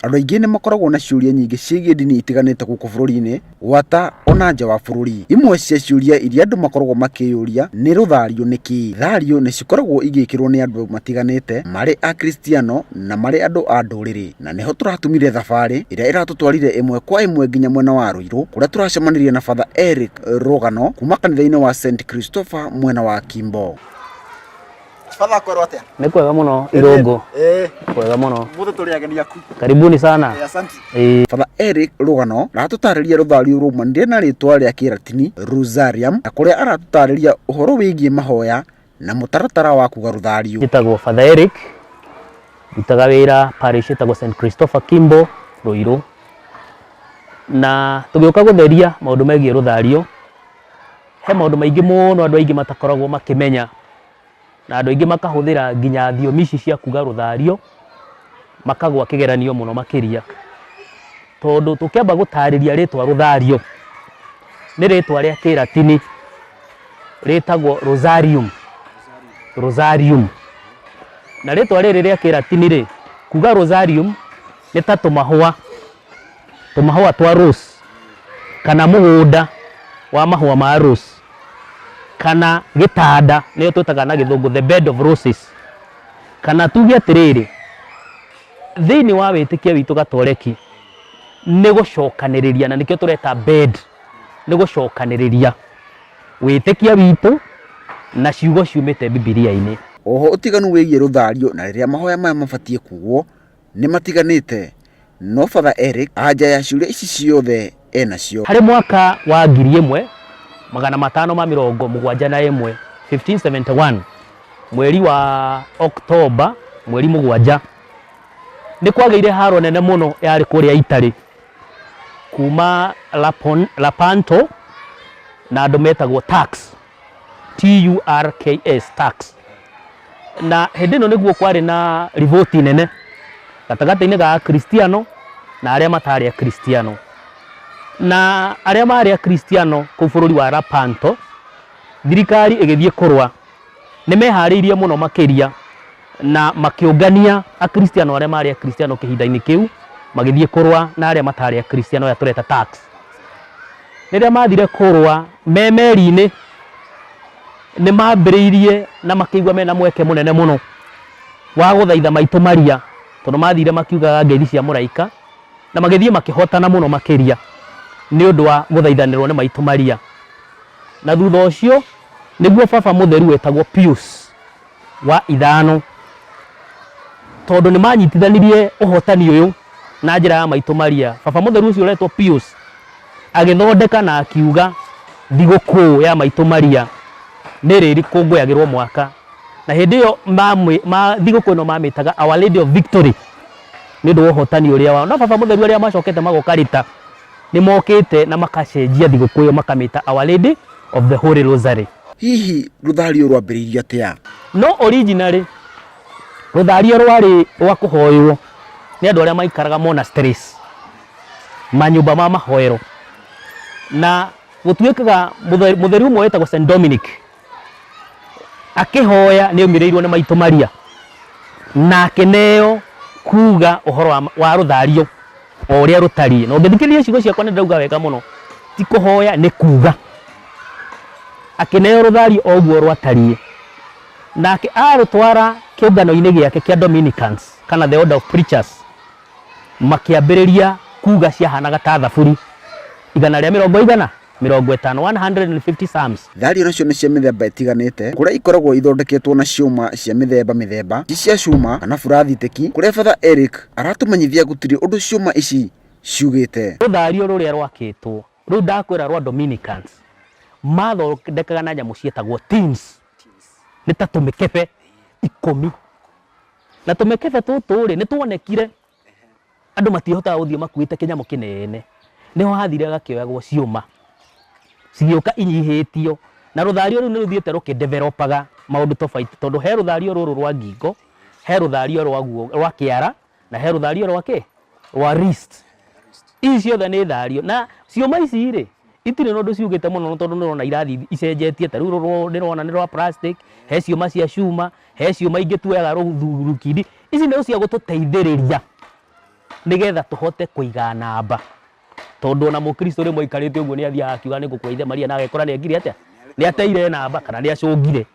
andũ aingĩ nĩ makoragwo na ciũria nyingĩ ciĩgiĩ ndini itiganĩte gũkũ bũrũri-inĩ gwata ona nja wa bũrũri. Imwe cia ciũria iria andũ makoragwo makĩyũria nĩ rũthario nĩkĩ. Thario nĩ cikoragwo igĩkĩrwo nĩ andũ matiganĩte marĩ akristiano na marĩ andũ a ndũrĩrĩ, na nĩho tũratumire thabarĩ ĩrĩa ĩratũtwarire ĩmwe kwa ĩmwe nginya mwena wa Ruiru kũrĩa tũracemanirie na Father Eric Rũgano kuma kanitha-inĩ wa St Christopher mwena wa Kimbo. Father kwero atia? Nĩ kwega mũno Irũngũ. Kwega mũno. Mũthĩ tũrĩ ageni aku. Karibuni sana. Asante. Father Eric Rũgano aratũtarĩria rũthario rũmanire na rĩtwa rĩa Kĩlatini Rosarium, na kũrĩa aratũtarĩria ũhoro wĩgiĩ mahoya na mũtaratara wa kuga rũthario. Njĩtagwo Father Eric, ndutaga wĩra parish ĩtagwo St Christopher Kimbo Ruiru, na tũgĩũka gũtheria maũndũ megiĩ rũthario. He maũndũ maingĩ mũno andũ aingĩ matakoragwo makĩmenya, na andũ aingĩ makahũthĩra nginya thiomi ici cia kuga rũthario makagwa kĩgeranio mũno makĩria, tondũ tũkĩamba gũtarĩria rĩtwa rũthario nĩ rĩtwa rĩa Kĩlatini rĩtagwo Rosarium. Rosarium, na rĩtwa rĩrĩ rĩa Kĩlatini rĩ, kuga Rosarium nĩ ta tũmahũa twa rose, kana mũgũnda wa mahũa ma rose, kana gĩtanda nĩyo twĩtaga na Gĩthũngũ the bed of roses, kana tuge atĩrĩrĩ thĩinĩ wa wĩtĩkia witũ Gatoreki nĩ gũcokanĩrĩria, na nĩkĩo tũreta bed, nĩ gũcokanĩrĩria wĩtĩkia witũ na ciugo ciumĩte Bibilia-inĩ. Oho ũtiganu wĩgiĩ rũthario na rĩrĩa mahoya maya mabatiĩ kugwo nĩ matiganĩte, no Father Eric anja ya ciũria ici ciothe enacio. Harĩ mwaka wa 1571 1571 mweri wa Oktoba mweri mũgwanja nĩ kwagĩire haro nene mũno yarĩ kũrĩa Italy kuma Lepanto na andũ metagwo Turks, TURKS, Turks. Na hĩndĩ ĩno nĩguo kwarĩ na revolt nene gatagatĩ-inĩ ga Akristiano na arĩa matarĩ Akristiano, na arĩa marĩ Akristiano kũu bũrũri wa Lepanto thirikari ĩgĩthiĩ kũrũa nĩ meharĩirie mũno makĩria na makĩũngania Akristiano arĩa marĩ Akristiano kĩhinda-inĩ kĩu magĩthiĩ kũrũa na arĩa matarĩ Akristiano ya tũreta Turks. Rĩrĩa mathire kũrũa me meri-inĩ nĩ mambĩrĩirie na makĩigua mena mweke mũnene mũno wa gũthaitha Maitũ Maria, tondũ mathire makiugaga ngeithi cia mũraika na magĩthiĩ makĩhotana mũno makĩria nĩ ũndũ wa gũthaithanĩrwo nĩ Maitũ Maria. Na thutha ũcio nĩguo baba mũtheru wetagwo Pius wa ithano, tondũ nĩ manyitithanirie ũhotani ũyũ na njĩra ya Maitũ Maria. Baba mũtheru ũcio ũretwo Pius agĩthondeka na akiuga thigũkũ ya Maitũ Maria nĩ rĩrĩ kũngũyagĩrwo mwaka, na hĩndĩ ĩyo thigũkũ ĩno mamĩtaga Our Lady of Victory nĩ ũndũ wa ũhotani ũrĩa wao. No baba mũtheru arĩa macokete magoka rita nĩ mokĩte na makacenjia thigũkũ ĩyo makamĩta Our Lady of the Holy Rosary. Hihi rũthario rwambĩrĩirie atĩa? No originally rũthario rwarĩ rwa kũhoerwo nĩ andũ arĩa maikaraga monasteries, manyũmba ma mahoero, na gũtuĩkaga mũtheru ũmwe wetagwo St Dominic akĩhoya nĩ aumĩrĩirwo nĩ Maitũ Maria na akĩneo kuga ũhoro wa rũthario o ũrĩa rũtariĩ. Na ũngĩthikĩrĩria ciugo ciakwa nĩ ndauga wega mũno, ti kũhoya nĩ kuga. Akĩneo rũthario o ũguo rwatariĩ, nake arũtwara kĩũngano-inĩ gĩake kĩa Dominicans kana the Order of Preachers, makĩambĩrĩria kuga ciahanaga ta thaburi 150 psalms. Thario nacio nĩ cia mĩthemba ĩtiganĩte, kũrĩa ikoragwo ithondeketwo na ciũma cia mĩthemba, ti cia cuma kana burathi teki, kũrĩa Father Eric aratũmenyithia gũtirĩ ũndũ ciũma ici ciugĩte. Rũthario rũrĩa rwakĩtwo rĩu ndakwĩra rwa Dominicans mathondekaga na nyamũ cietagwo tins, nĩ ta tũmĩkebe 10, na tũmĩkebe tũtũ rĩ nĩ tuonekire andũ matihotaga gũthiĩ makuĩte kĩnyamũ kĩnene, nĩho hathire gakĩoyagwo ciũma cigĩũka inyihĩtio, na rũthario rũu nĩ rũthiĩte rũkĩdevelopaga maũndũ tofauti, tondũ he rũthario rũrũ rwa ngingo, he rũthario rwa kĩara, na he rũthario rwa wrist. Ici ciothe nĩ thario, na ciũma ici rĩ itirĩ na ũndũ ciugĩte mũno, tondũ nĩ ũrona irathi icenjetie. Ta rĩu rũrũ nĩrona nĩ rwa plastic, he ciũma cia cuma, he ciũma ingĩ tuoyaga rũthurukindi. Ici nĩ cia gũtũteithĩrĩria nigetha tuhote kuiga namba tondu na mukristo rimwe ikarite uguo ni athia akiuga ni gukweithe Maria na agekora ni agire atia ni ateire namba kana ni acungire.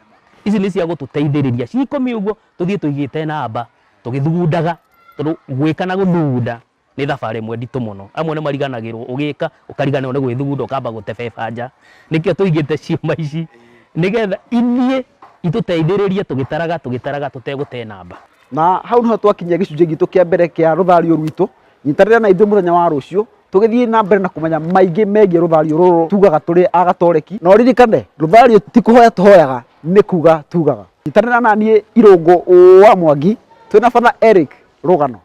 Ici ni cia gututeithiriria cikumi uguo tuthie tuigite namba tugithugundaga tondu gwika na guthugunda ni thabari mwe nditu muno. Amwe ni mariganagirwo ugika ukariganirwo ni gwithugunda ukamba gutebeba nja. Nikio tuigite ciuma ici nigetha ithie ituteithiririe tugitaraga tutegute namba. Na hau niho twakinyia gicunjĩ gitu kia mbere kia ruthario rwitu. Nyitanĩra na ithuĩ muthenya wa rũciũ tugithie na mbere na kumenya maingĩ megiĩ ruthario rũrũ tugaga tũrĩ agatoreki. No ririkane ruthario ti kuhoya tuhoyaga ni kuga tugaga. Nyitanĩra na niĩ Irũngũ wa Mwangi twĩna Father Eric Rũgano.